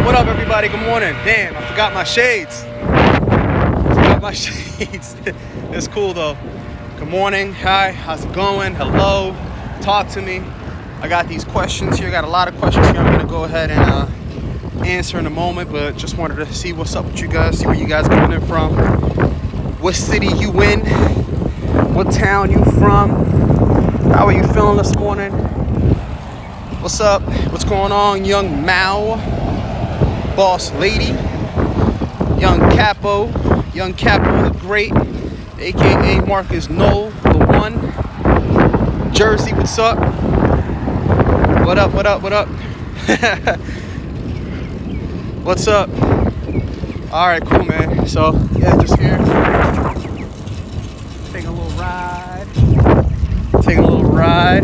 What up, everybody? Good morning. Damn, I forgot my shades. It's cool though. Good morning. Hi, how's it going? Hello. Talk to me. I got these questions here. I got a lot of questions here. I'm gonna go ahead and answer in a moment, but just wanted to see what's up with you guys, see where you guys coming in from, what city you in, what town you from, how are you feeling this morning? What's up? What's going on, young Mao, boss lady, young Capo the Great, aka Marcus Knoll, the one. Jersey, what's up? What up? What's up? All right, cool, man. So yeah, just here, taking a little ride.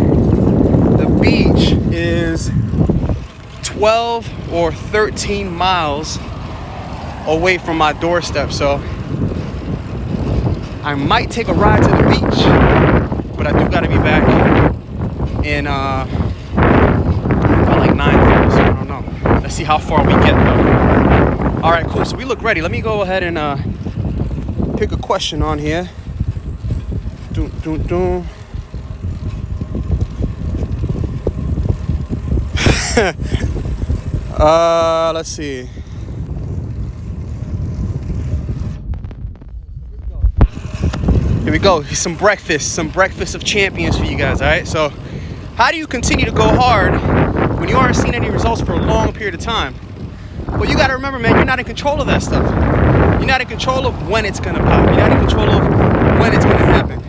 The beach is 12 or 13 miles away from my doorstep, so I might take a ride to the beach, but I do gotta be back in about like 9:30, so I don't know. Let's see how far we get though. All right, cool. So we look ready. Let me go ahead and pick a question on here. Let's see. Here we go. Some breakfast of champions for you guys. All right. So, how do you continue to go hard when you aren't seeing any results for a long period of time? Well, you got to remember, man, you're not in control of that stuff. You're not in control of when it's gonna pop. You're not in control of when it's gonna happen.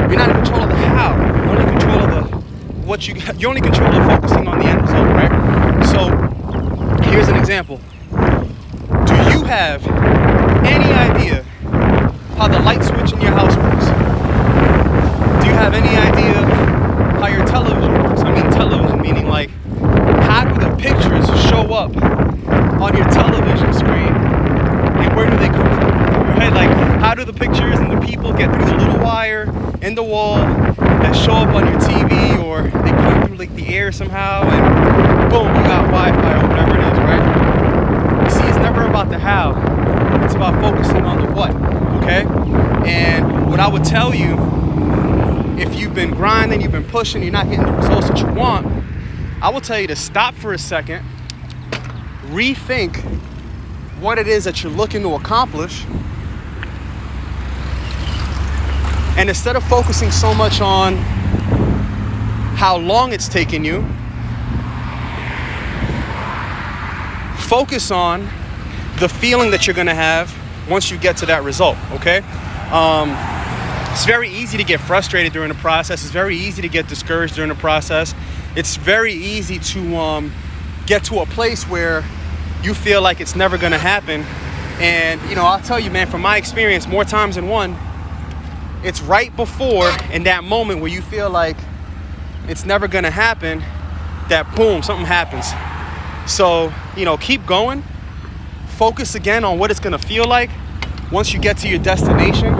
You're not in control of the how. You're only in control of the what you. You're only in control of focusing on the end result, right? So, here's an example. Do you have any idea how the light switch in your house works? Do you have any idea how your television works? I mean television, meaning like, how do the pictures show up on your television screen and where do they come from? Right? Like, how do the pictures and the people get through the little wire in the wall that show up on your TV, or they come through like the air somehow and boom, you got Wi-Fi or whatever it is, right? You see, it's never about the how. It's about focusing on the what, okay? And what I would tell you, if you've been grinding, you've been pushing, you're not getting the results that you want, I will tell you to stop for a second, rethink what it is that you're looking to accomplish, and instead of focusing so much on how long it's taken you, focus on the feeling that you're gonna have once you get to that result, okay? It's very easy to get frustrated during the process. It's very easy to get discouraged during the process. It's very easy to get to a place where you feel like it's never gonna happen. And, you know, I'll tell you, man, from my experience, more times than one, it's right before, in that moment where you feel like it's never gonna happen, that boom, something happens. So, you know, keep going. Focus again on what it's gonna feel like once you get to your destination.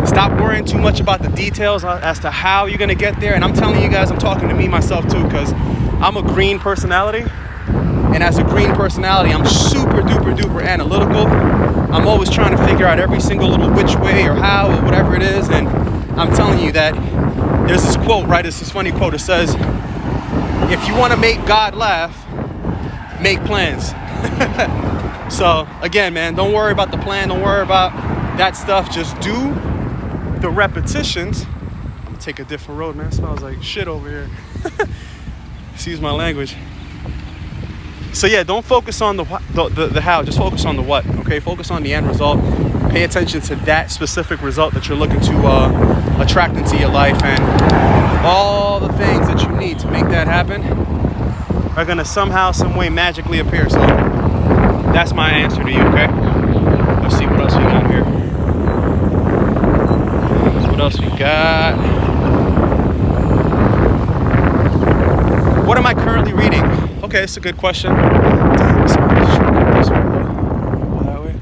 Stop worrying too much about the details as to how you're gonna get there. And I'm telling you guys, I'm talking to me myself too, because I'm a green personality. And as a green personality, I'm super duper analytical. I'm always trying to figure out every single little which way or how or whatever it is. And I'm telling you that there's this quote, right? It's this funny quote. It says, if you want to make God laugh, make plans. So again, man, don't worry about the plan. Don't worry about that stuff. Just do the repetitions. I'm gonna take a different road, man. It smells like shit over here. Excuse my language. So yeah, don't focus on the how, just focus on the what, okay? Focus on the end result. Pay attention to that specific result that you're looking to attract into your life, and all the things that you need to make that happen are gonna somehow, some way magically appear. So that's my answer to you, okay? Let's see what else we got here. What else we got? What am I currently reading? Okay, it's a good question. Damn, it's this way, go that way.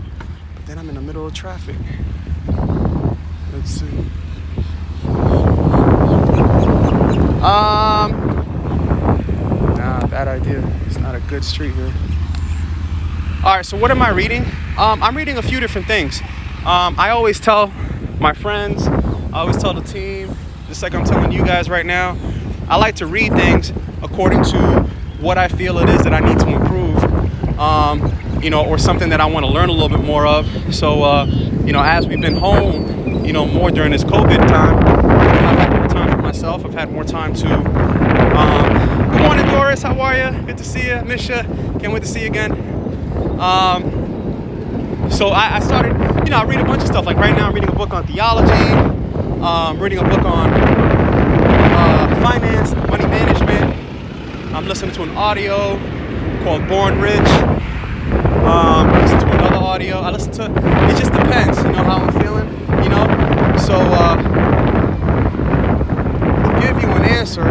But then I'm in the middle of traffic. Let's see. Nah, bad idea. It's not a good street here. All right, so what am I reading? I'm reading a few different things. I always tell my friends, I always tell the team, just like I'm telling you guys right now, I like to read things according to what I feel it is that I need to improve, or something that I want to learn a little bit more of. So, as we've been home, more during this COVID time, I've had more time for myself. I've had more time to, good morning, Doris. How are you? Good to see you. Miss you. Can't wait to see you again. So I started, I read a bunch of stuff. Like right now I'm reading a book on theology, reading a book on finance, money management. I'm listening to an audio called Born Rich. Listen to another audio. I listen to, it just depends, how I'm feeling, So to give you an answer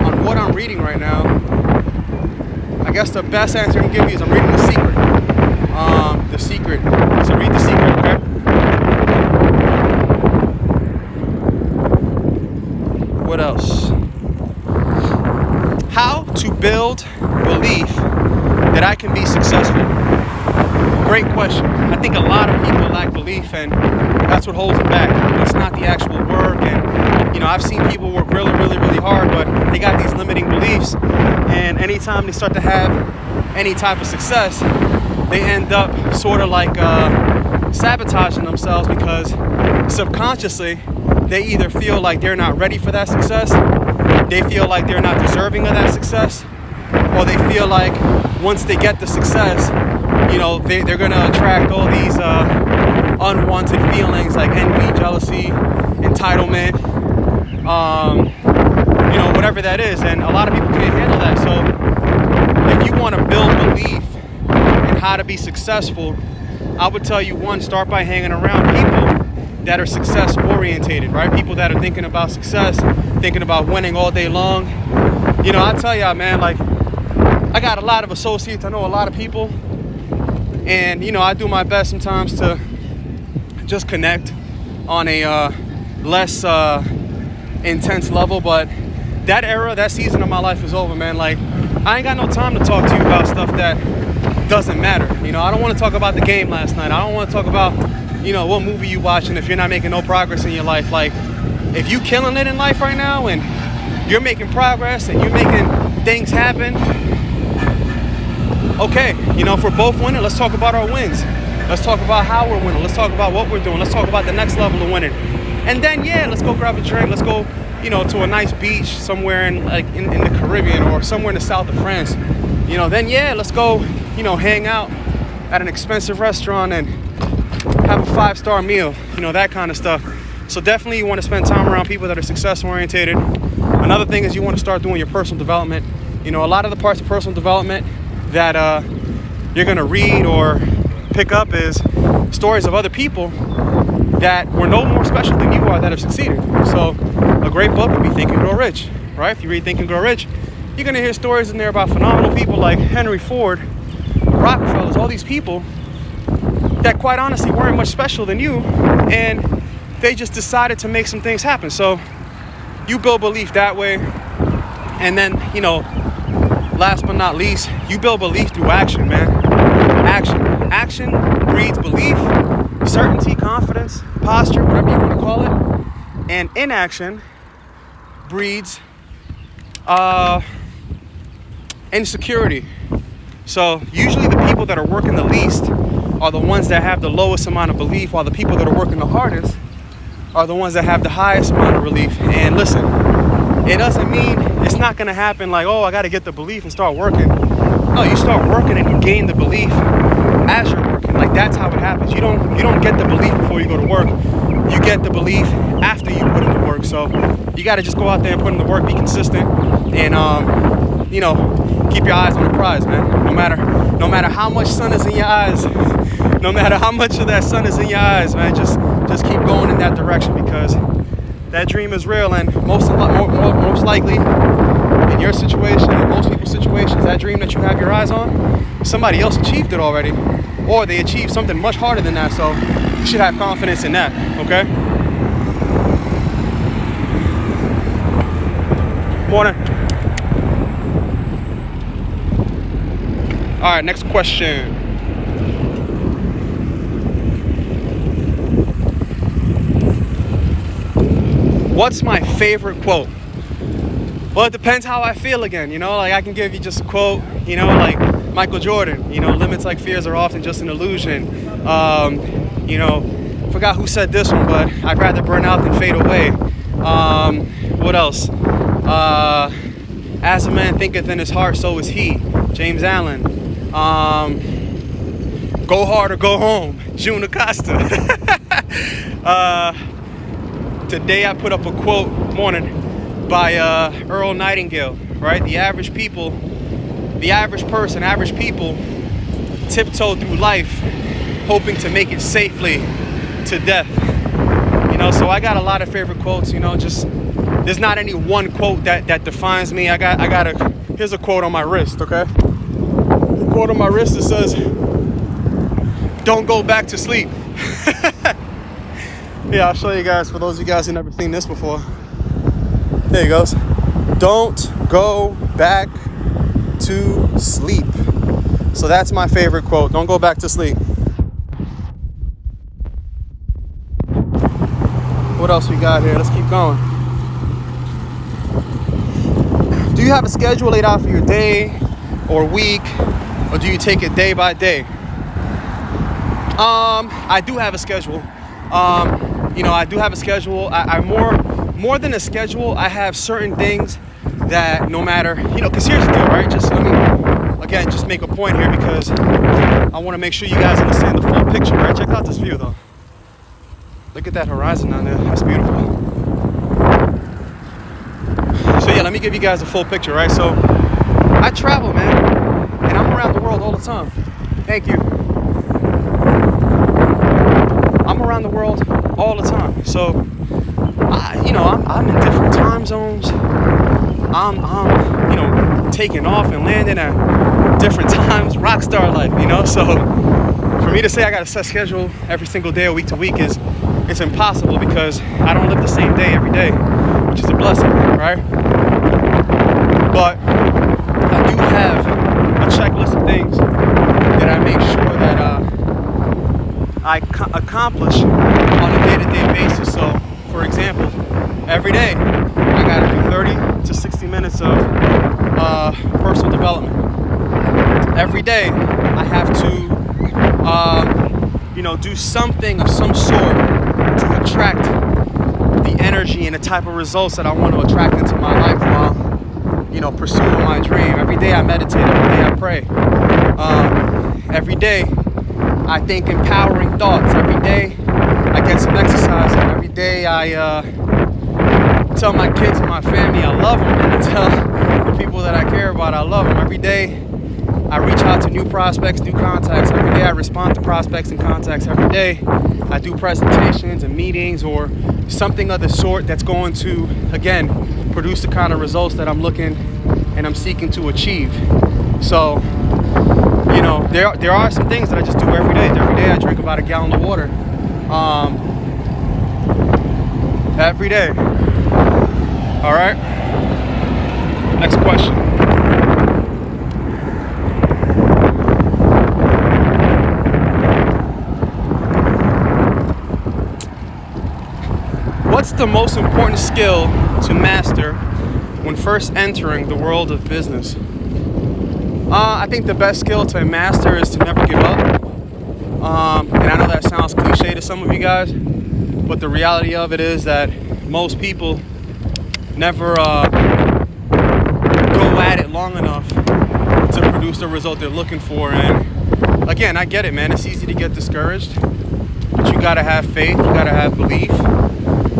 on what I'm reading right now, I guess the best answer I can give you is I'm reading The Secret. The Secret. So read The Secret, okay? What else? How to build belief that I can be successful. Great question. I think a lot of people lack belief, and that's what holds them back. It's not the actual work, and I've seen people work really, really, really hard, but they got these limiting beliefs, and anytime they start to have any type of success, they end up sort of like sabotaging themselves, because subconsciously they either feel like they're not ready for that success, they feel like they're not deserving of that success, or they feel like once they get the success, they're going to attract all these unwanted feelings like envy, jealousy, entitlement, whatever that is. And a lot of people can't handle that. So if you want to build belief in how to be successful, I would tell you, one, start by hanging around people that are success orientated, right? People that are thinking about success, thinking about winning all day long. I tell y'all, man, like, I got a lot of associates. I know a lot of people. And, I do my best sometimes to just connect on a less intense level. But that era, that season of my life is over, man. Like, I ain't got no time to talk to you about stuff that doesn't matter. I don't want to talk about the game last night. I don't want to talk about, what movie you watching if you're not making no progress in your life. Like, if you killing it in life right now and you're making progress and you're making things happen, okay, if we're both winning, let's talk about our wins. Let's talk about how we're winning. Let's talk about what we're doing. Let's talk about the next level of winning. And then, let's go grab a drink. Let's go, to a nice beach somewhere in the Caribbean or somewhere in the south of France. Then, let's go, hang out at an expensive restaurant and have a 5-star meal, that kind of stuff. So definitely you want to spend time around people that are success orientated. Another thing is you want to start doing your personal development. A lot of the parts of personal development that you're going to read or pick up is stories of other people that were no more special than you are that have succeeded. So a great book would be Think and Grow Rich, right? If you read Think and Grow Rich, you're going to hear stories in there about phenomenal people like Henry Ford, Rockefellers, all these people that quite honestly weren't much special than you, and they just decided to make some things happen. So you build belief that way. And then, last but not least, you build belief through action, man. Action breeds belief, certainty, confidence, posture, whatever you want to call it. And inaction breeds insecurity. So usually the people that are working the least are the ones that have the lowest amount of belief, while the people that are working the hardest are the ones that have the highest amount of belief. And listen, it doesn't mean it's not going to happen like, oh, I got to get the belief and start working. No, you start working and you gain the belief as you're working. Like, that's how it happens. You don't get the belief before you go to work. You get the belief after you put in the work. So you got to just go out there and put in the work, be consistent, and keep your eyes on the prize, man. No matter how much sun is in your eyes, no matter how much of that sun is in your eyes, man, just keep going in that direction, because that dream is real. And most likely in your situation, in most people's situations, that dream that you have your eyes on, somebody else achieved it already, or they achieved something much harder than that. So you should have confidence in that, okay? Morning. All right, next question. What's my favorite quote? Well, it depends how I feel again, you know? Like, I can give you just a quote, you know, like Michael Jordan, you know, limits like fears are often just an illusion. You know, forgot who said this one, but I'd rather burn out than fade away. What else? As a man thinketh in his heart, so is he. James Allen. Go hard or go home. June Acosta. Today I put up a quote, morning, by Earl Nightingale, right? The average people, the average person, average people tiptoe through life hoping to make it safely to death. You know, so I got a lot of favorite quotes, you know, just there's not any one quote that defines me. Here's a quote on my wrist, okay? The quote on my wrist, it says, "Don't go back to sleep." Yeah, I'll show you guys, for those of you guys who've never seen this before. There it goes. Don't go back to sleep. So that's my favorite quote. Don't go back to sleep. What else we got here? Let's keep going. Do you have a schedule laid out for your day or week, or do you take it day by day? I do have a schedule. You know, I do have a schedule. I more than a schedule, I have certain things that no matter, you know, because here's the deal, right? Just let me, again, just make a point here, because I want to make sure you guys understand the full picture, right? Check out this view, though. Look at that horizon down there. That's beautiful. So yeah, let me give you guys the full picture, right? So I travel, man, and I'm around the world all the time. Thank you. I'm around the world all the time. So, you know, I'm in different time zones. I'm you know, taking off and landing at different times. Rockstar life, you know. So, for me to say I got a set schedule every single day or week to week it's impossible, because I don't live the same day every day, which is a blessing, right? But I do have a checklist of things that I make sure that I accomplish on a day-to-day basis. So, for example, every day I gotta do 30 to 60 minutes of personal development. Every day I have to, you know, do something of some sort to attract the energy and the type of results that I want to attract into my life while, you know, pursuing my dream. Every day I meditate. Every day I pray. Every day I think empowering thoughts. Every day I get some exercise in. Every day I tell my kids and my family I love them, and I tell the people that I care about I love them. Every day I reach out to new prospects, new contacts. Every day I respond to prospects and contacts. Every day I do presentations and meetings or something of the sort that's going to, again, produce the kind of results that I'm looking and I'm seeking to achieve. So, you know, there are some things that I just do every day. Every day I drink about a gallon of water. Every day. All right. Next question. What's the most important skill to master when first entering the world of business? I think the best skill to master is to never give up. And I know that sounds cliche to some of you guys, but the reality of it is that most people never go at it long enough to produce the result they're looking for. And again, I get it, man. It's easy to get discouraged, but you gotta have faith, you gotta have belief,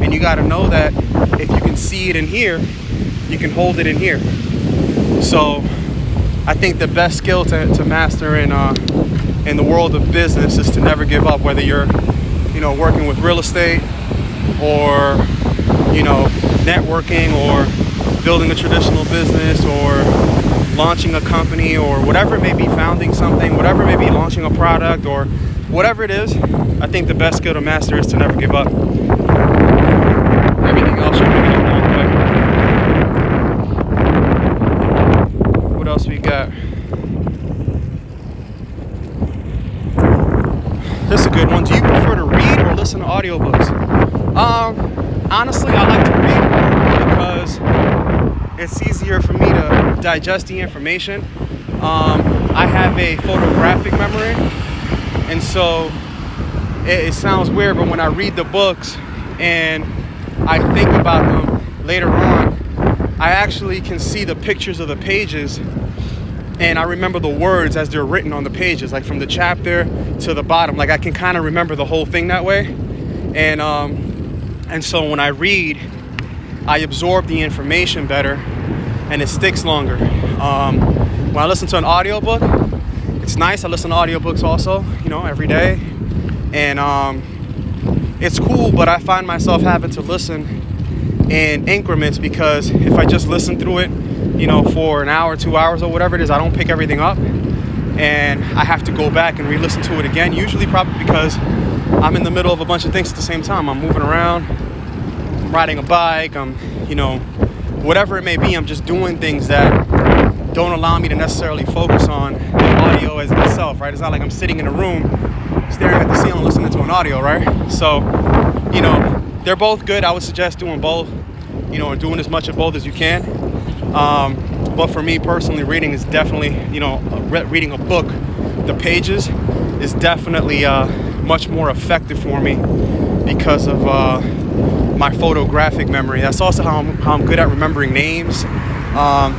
and you gotta know that if you can see it in here, you can hold it in here. So I think the best skill to master in the world of business is to never give up, whether you're, you know, working with real estate or, you know, networking or building a traditional business or launching a company or whatever it may be, founding something, whatever it may be, launching a product or whatever it is. I think the best skill to master is to never give up. Everything else you're moving along the way. What else we got? This is a good one. Do you prefer to read or listen to audiobooks? Honestly, I like to read because it's easier for me to digest the information. I have a photographic memory, and so it sounds weird, but when I read the books and I think about them later on, I actually can see the pictures of the pages, and I remember the words as they're written on the pages, like from the chapter to the bottom. Like I can kind of remember the whole thing that way. And so when I read, I absorb the information better and it sticks longer. When I listen to an audiobook, it's nice. I listen to audiobooks also, every day. And it's cool, but I find myself having to listen in increments, because if I just listen through it, for an hour, 2 hours or whatever it is, I don't pick everything up. And I have to go back and re-listen to it again, usually probably because I'm in the middle of a bunch of things at the same time. I'm moving around, I'm riding a bike, I'm, whatever it may be, I'm just doing things that don't allow me to necessarily focus on the audio as itself, right? It's not like I'm sitting in a room staring at the ceiling listening to an audio, right? So, they're both good. I would suggest doing both, and doing as much of both as you can. But for me personally, reading is definitely, reading a book, the pages is definitely much more effective for me because of my photographic memory. That's also how I'm good at remembering names,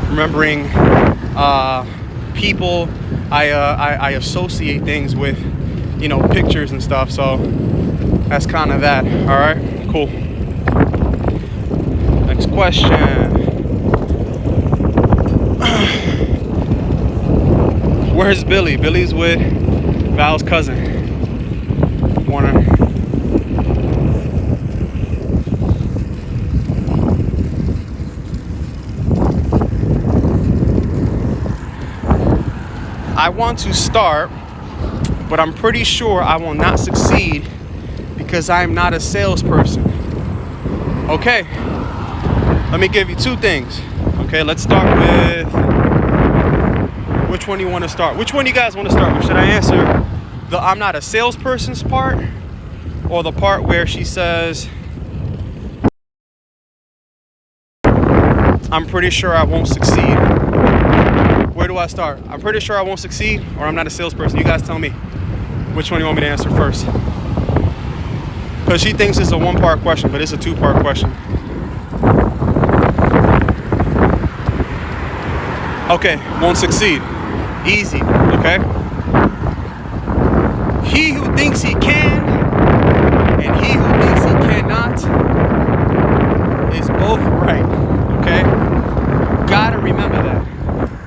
remembering people. I associate things with, pictures and stuff. So that's kind of that. All right, cool. Next question. Where's Billy? Billy's with Val's cousin, Warner. I want to start, but I'm pretty sure I will not succeed because I am not a salesperson. Okay, let me give you two things. Okay, let's start with, which one do you want to start? Which one do you guys want to start with? Should I answer the I'm not a salesperson's part, or the part where she says, I'm pretty sure I won't succeed? Where do I start? I'm pretty sure I won't succeed, or I'm not a salesperson? You guys tell me. Which one do you want me to answer first? Because she thinks it's a one-part question, but it's a two-part question. Okay, won't succeed. Easy, okay? He who thinks he can and he who thinks he cannot is both right, okay? Gotta remember that.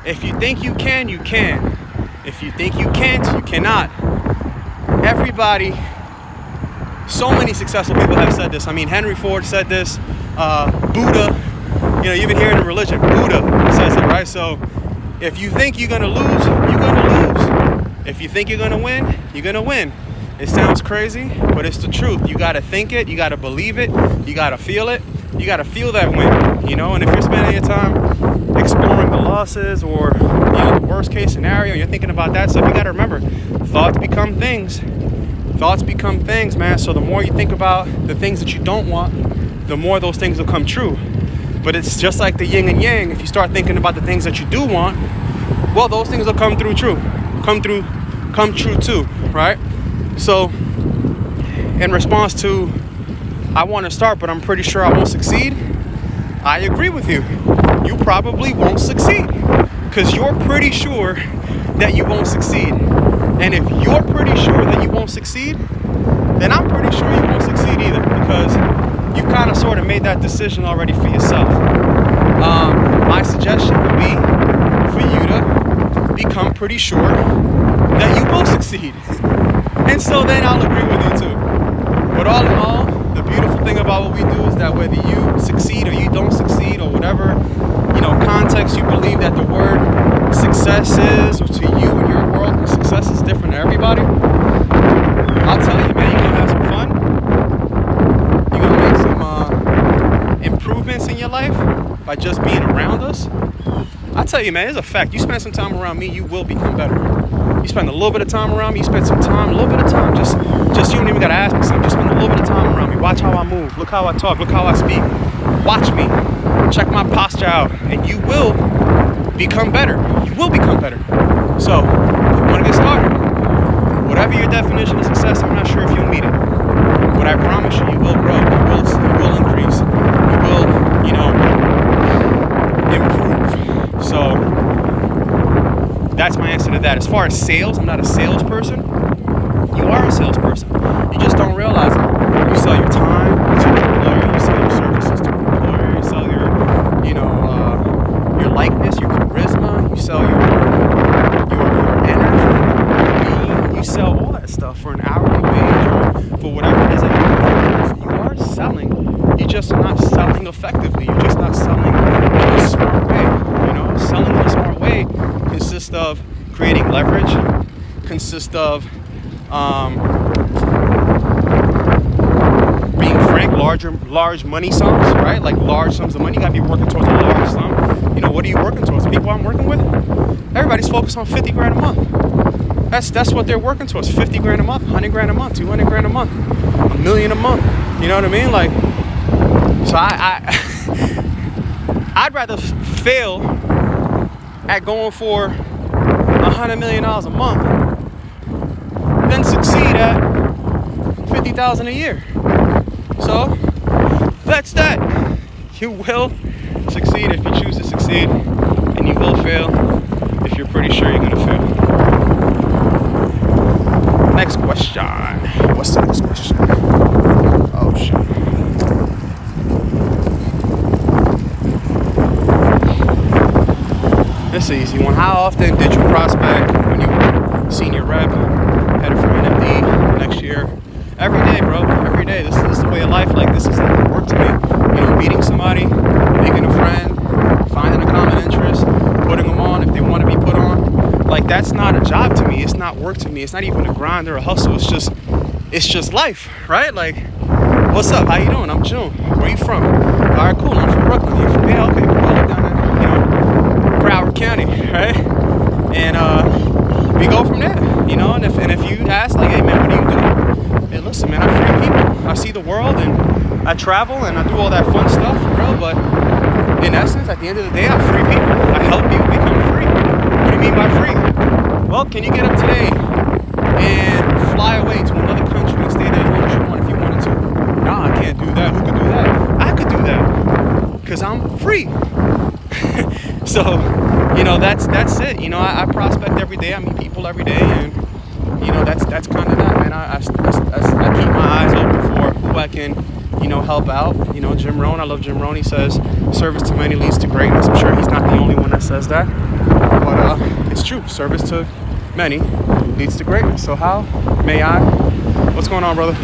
If you think you can, you can. If you think you can't, you cannot. Everybody, so many successful people have said this. I mean, Henry Ford said this, Buddha, you even hear it in religion, Buddha says it, right? So if you think you're gonna lose, you're gonna lose. If you think you're gonna win, you're gonna win. It sounds crazy, but it's the truth. You gotta think it, you gotta believe it, you gotta feel it, you gotta feel that win, and if you're spending your time exploring the losses or, the worst case scenario, you're thinking about that stuff, you gotta remember, thoughts become things. Thoughts become things, man. So the more you think about the things that you don't want, the more those things will come true. But it's just like the yin and yang. If you start thinking about the things that you do want, well, those things will come true too, right? So in response to, I want to start, but I'm pretty sure I won't succeed, I agree with you. You probably won't succeed because you're pretty sure that you won't succeed. And if you're pretty sure that you won't succeed, then I'm pretty sure you won't succeed either, because you kind of sort of made that decision already for yourself. My suggestion would be for you to become pretty sure that you will succeed. And so then I'll agree with you too. But all in all, the beautiful thing about what we do is that whether you succeed or you don't succeed or whatever, context you believe that the word success is, or to you in your world, success is different to everybody. I'll tell you, man, you're gonna have some fun. You're gonna make some improvements in your life by just being around us. I'll tell you, man, it's a fact. You spend some time around me, you will become better. You spend a little bit of time around me. You spend some time, a little bit of time. Just you don't even gotta ask me something. Just spend a little bit of time around me. Watch how I move. Look how I talk. Look how I speak. Watch me. Check my posture out, and you will become better. You will become better. So, if you want to get started, whatever your definition of success, I'm not sure if you'll meet it. But I promise you, you will grow. You will increase. You will, improve. So that's my answer to that. As far as sales, I'm not a salesperson. You are a salesperson. You just don't realize it. You sell your time to an employer. You sell your services to an employer. You sell your likeness, your charisma. You sell your energy. You sell all that stuff for an hourly wage or for whatever it is that you are selling. You're just not selling effectively. You're just not selling in a smart way. Selling in a smart way consists of creating leverage, consists of being frank, large money sums, right? Like large sums of money. You gotta be working towards a large sum. What are you working towards? The people I'm working with, everybody's focused on 50 grand a month. That's what they're working towards. 50 grand a month, 100 grand a month, 200 grand a month, $1 million a month. You know what I mean? Like, so I'd rather fail at going for $100 million a month than succeed at $50,000 a year. So that's that. You will succeed if you choose to succeed, and you will fail if you're pretty sure you're gonna fail. Next question. What's the next question? Oh shit. This is an easy one. How often did you prospect when you were senior rep, headed for NMD next year? Every day, bro. Every day. This is the way of life. Like, this is work to me. Meeting somebody, making a friend, finding a common interest, putting them on if they want to be put on. Like, that's not a job to me. It's not work to me. It's not even a grind or a hustle. It's just life, right? Like, what's up? How you doing? I'm June. Where you from? All right, cool. I'm from Brooklyn. You from here? Okay, cool. I live down in, Broward County, right? And we go from there, And if you ask, like, hey man, what do you do? Hey, listen, man, I free people. I see the world, and I travel, and I do all that fun stuff, for real. But in essence, at the end of the day, I free people. I help you become free. What do you mean by free? Well, can you get up today and fly away to another country and stay there as long as you want if you wanted to? Nah, I can't do that. Who could do that? I could do that because I'm free. So, that's it. I prospect every day. I meet people every day, and that's kind of that, man. I keep my eyes open for who I can, help out. Jim Rohn. I love Jim Rohn. He says, "Service to many leads to greatness." I'm sure he's not the only one that says that, but it's true. Service to many leads to greatness. So how may I? What's going on, brother?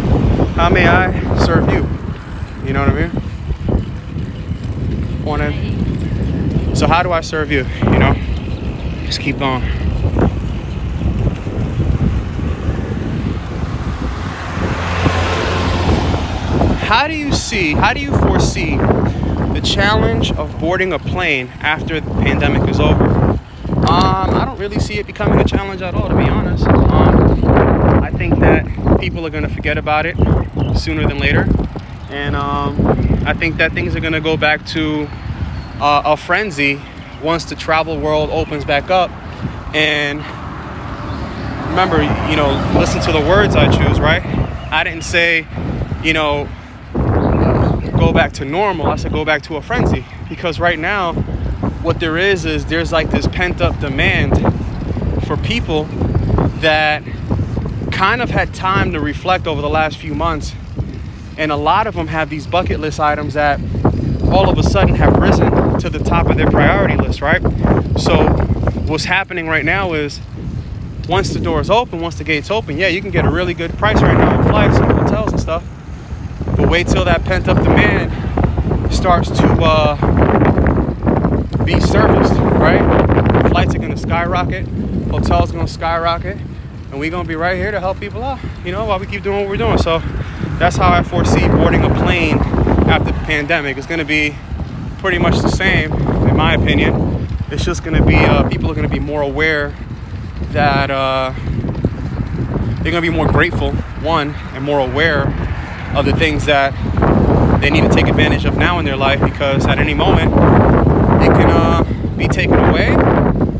How may I serve you? You know what I mean? So how do I serve you? Just keep going. How do you foresee the challenge of boarding a plane after the pandemic is over? I don't really see it becoming a challenge at all, to be honest. I think that people are going to forget about it sooner than later. And I think that things are going to go back to a frenzy once the travel world opens back up. And remember, listen to the words I choose, right? I didn't say, go back to normal. I said go back to a frenzy. Because right now, what there is there's like this pent up demand for people that kind of had time to reflect over the last few months. And a lot of them have these bucket list items that all of a sudden have risen to the top of their priority list, right? So what's happening right now is once the doors open, once the gates open, yeah, you can get a really good price right now on flights and hotels and stuff. But wait till that pent up demand starts to be serviced, right? Flights are going to skyrocket, hotels are going to skyrocket, and we're going to be right here to help people out, while we keep doing what we're doing. So that's how I foresee boarding a plane after the pandemic. It's going to be pretty much the same, in my opinion. It's just going to be, people are going to be more aware that they're gonna be more grateful, one, and more aware of the things that they need to take advantage of now in their life, because at any moment it can be taken away,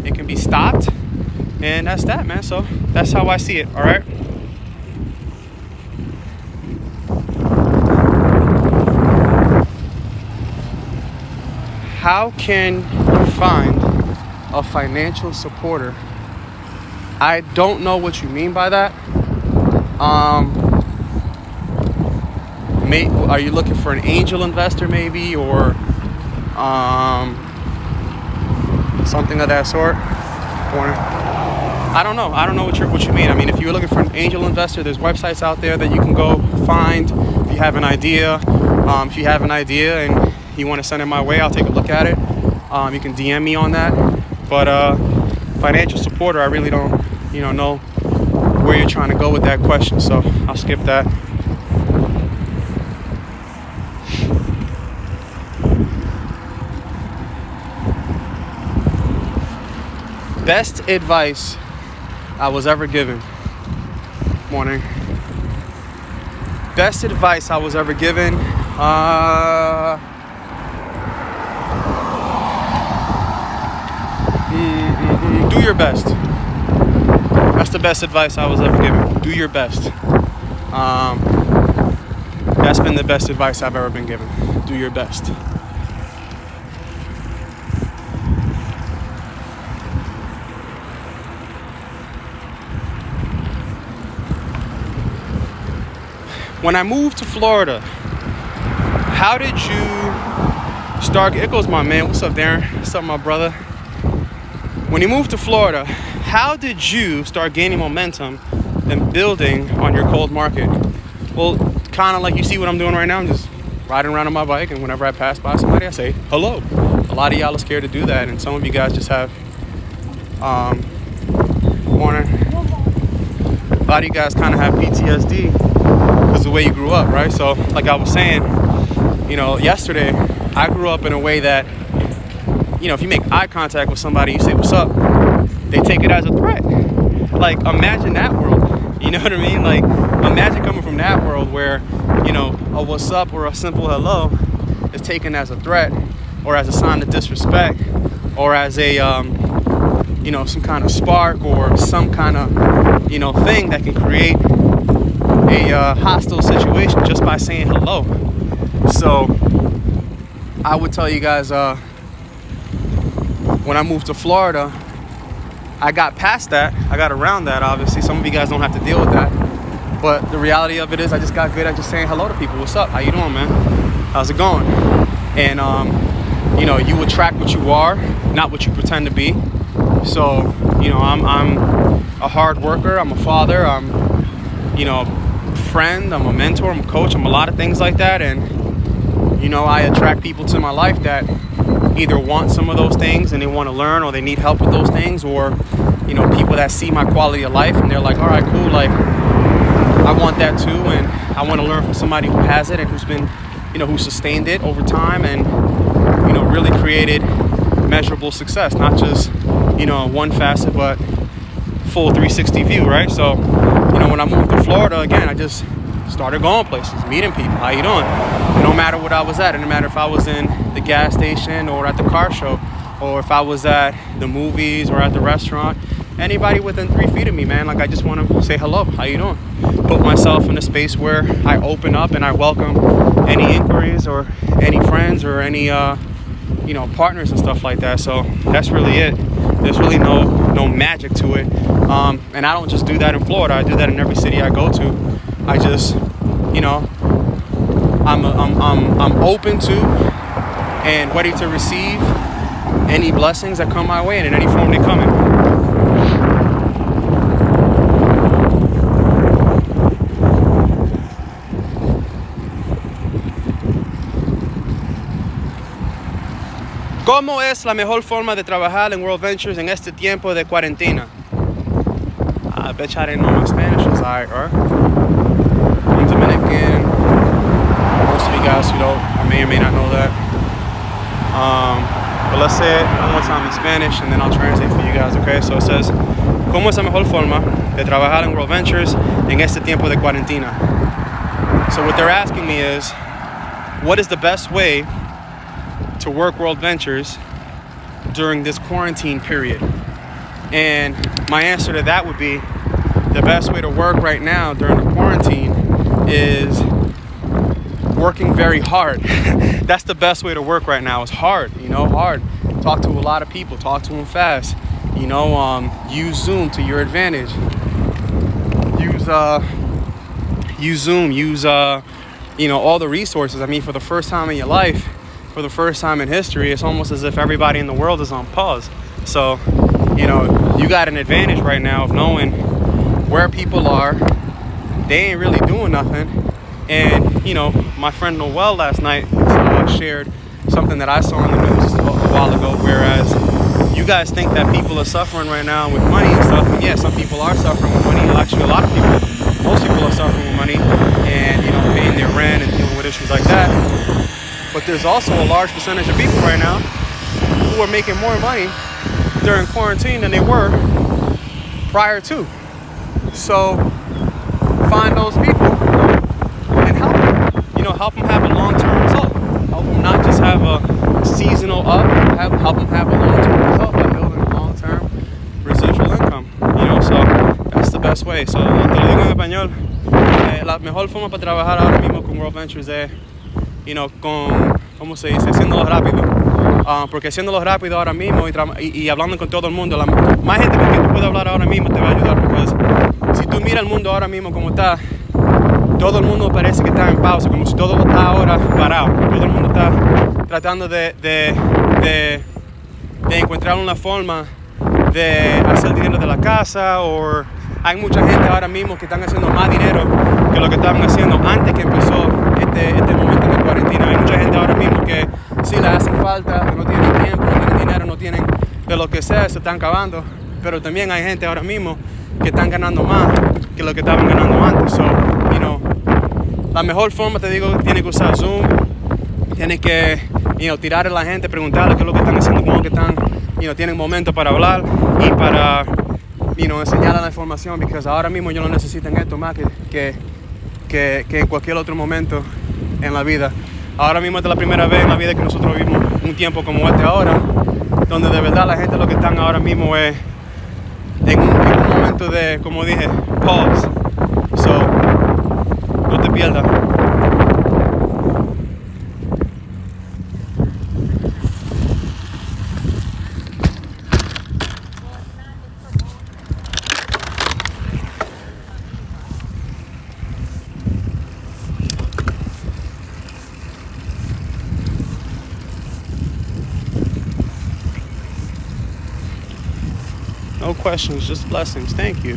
it can be stopped, and that's that, man. So that's how I see it. All right. How can you find a financial supporter? I don't know what you mean by that. Are you looking for an angel investor maybe, or something of that sort? Or I don't know. I don't know what you mean. I mean, if you're looking for an angel investor, there's websites out there that you can go find. If you have an idea, and you want to send it my way, I'll take a look at it. You can DM me on that. But financial supporter, I really don't, know where you're trying to go with that question. So I'll skip that. Best advice I was ever given. Morning. Best advice I was ever given. Do your best. That's the best advice I was ever given. Do your best. That's been the best advice I've ever been given. Do your best. When I moved to Florida, how did you start? It goes, my man. What's up, Darren? What's up, my brother? When you moved to Florida, how did you start gaining momentum and building on your cold market? Well, kind of like you see what I'm doing right now. I'm just riding around on my bike, and whenever I pass by somebody, I say hello. A lot of y'all are scared to do that, and some of you guys just have morning. A lot of you guys kind of have PTSD because of the way you grew up, right? So, like I was saying, yesterday, I grew up in a way that, if you make eye contact with somebody, you say what's up, they take it as a threat. Like, imagine that world. You know what I mean? Like, imagine coming from that world where, a what's up or a simple hello is taken as a threat, or as a sign of disrespect, or as a, some kind of spark, or some kind of, thing that can create a hostile situation just by saying hello. So I would tell you guys, when I moved to Florida, I got past that. I got around that, obviously. Some of you guys don't have to deal with that. But the reality of it is I just got good at just saying hello to people. What's up? How you doing, man? How's it going? And, you attract what you are, not what you pretend to be. So, I'm a hard worker. I'm a father. I'm, a friend. I'm a mentor. I'm a coach. I'm a lot of things like that. And, I attract people to my life that either want some of those things and they want to learn, or they need help with those things, or people that see my quality of life and they're like, all right, cool, like I want that too, and I want to learn from somebody who has it and who's been who sustained it over time and really created measurable success, not just one facet but full 360 view, right? So when I moved to Florida, again, I just started going places, meeting people. How you doing? No matter what I was at, it didn't matter if I was in the gas station or at the car show, or if I was at the movies or at the restaurant. Anybody within 3 feet of me, man, like I just want to say hello. How you doing? Put myself in a space where I open up and I welcome any inquiries or any friends or any partners and stuff like that. So that's really it. There's really no magic to it. And I don't just do that in Florida. I do that in every city I go to. I just, I'm open to and ready to receive any blessings that come my way and in any form they come in. ¿Cómo es la mejor forma de trabajar en World Ventures en este tiempo de cuarentena? I bet you I didn't know my Spanish was alright, right? I'm Dominican. Most of you guys who don't, I may or may not know that. But let's say it one more time in Spanish and then I'll translate for you guys, okay? So it says, ¿Cómo es la mejor forma de trabajar en World Ventures en este tiempo de cuarentena? So what they're asking me is, what is the best way to work World Ventures during this quarantine period? And my answer to that would be, the best way to work right now during the quarantine is working very hard. That's the best way to work right now. It's hard, hard. Talk to a lot of people, talk to them fast. Use Zoom to your advantage. Use Zoom, use all the resources. I mean, for the first time in your life, for the first time in history, it's almost as if everybody in the world is on pause. So, you got an advantage right now of knowing where people are. They ain't really doing nothing. And, my friend Noel last night shared something that I saw in the news a while ago, whereas you guys think that people are suffering right now with money and stuff. And yeah, some people are suffering with money. Actually, a lot of people, most people are suffering with money and, paying their rent and dealing with issues like that. But there's also a large percentage of people right now who are making more money during quarantine than they were prior to. So find those people and help them. Help them have a long-term result. Help them not just have a seasonal up, help them have a long-term result by building a long-term residual income. So that's the best way. So te lo digo en español. La mejor forma para trabajar ahora mismo con World Ventures es, ¿cómo se dice? Haciéndolo rápido. Porque haciéndolo rápido ahora mismo y hablando con todo el mundo, más gente con quien tú puedes hablar ahora mismo te va a ayudar. Porque si tú miras el mundo ahora mismo como está, todo el mundo parece que está en pausa, como si todo está ahora parado. Todo el mundo está tratando de encontrar una forma de hacer dinero de la casa, o hay mucha gente ahora mismo que están haciendo más dinero que lo que estaban haciendo antes que empezó este momento de cuarentena. Hay mucha gente ahora mismo que sí le hacen falta, que no tienen tiempo, no tienen dinero, no tienen de lo que sea, se están acabando. Pero también hay gente ahora mismo que están ganando más que lo que estaban ganando antes. So, la mejor forma, te digo, tienes que usar Zoom, tienes que, tirarle a la gente, preguntarle qué es lo que están haciendo, cómo que están, tienen momento para hablar y para, enseñarle la información, porque ahora mismo ellos no necesitan esto más que en cualquier otro momento en la vida. Ahora mismo esta es la primera vez en la vida que nosotros vivimos un tiempo como este ahora, donde de verdad la gente lo que están ahora mismo es en un momento de, como dije, pause. So, no te pierdas. No questions, just blessings. Thank you.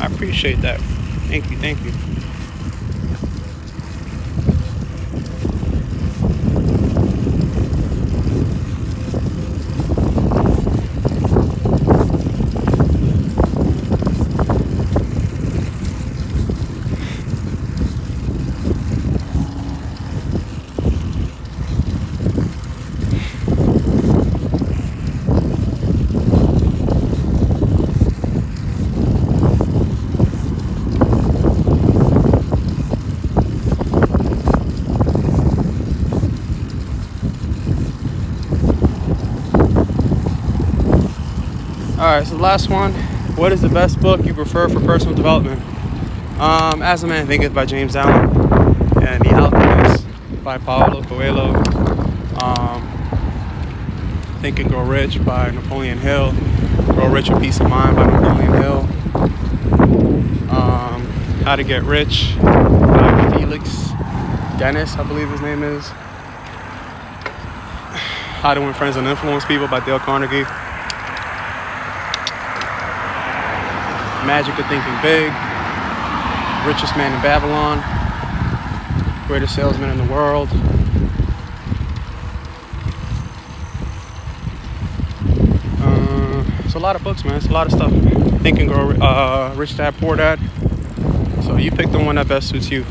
I appreciate that. Thank you. Alright, so the last one. What is the best book you prefer for personal development? As a Man Thinketh by James Allen, and The Alchemist by Paulo Coelho, Think and Grow Rich by Napoleon Hill, Grow Rich with Peace of Mind by Napoleon Hill, How to Get Rich by Felix Dennis, I believe his name is, How to Win Friends and Influence People by Dale Carnegie, Magic of Thinking Big, Richest Man in Babylon, Greatest Salesman in the World, it's a lot of books, man. It's a lot of stuff. Think and Grow Rich Dad, Poor Dad. So you pick the one that best suits you.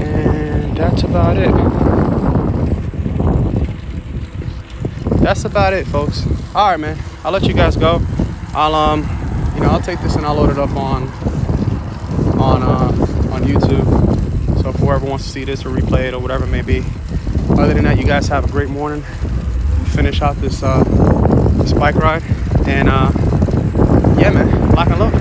And that's about it. that's about it, folks. All right, man. I'll let you guys go. I'll take this and I'll load it up on YouTube. So if whoever wants to see this or replay it or whatever it may be. Other than that, you guys have a great morning. Finish out this bike ride, and yeah, man, lock and load.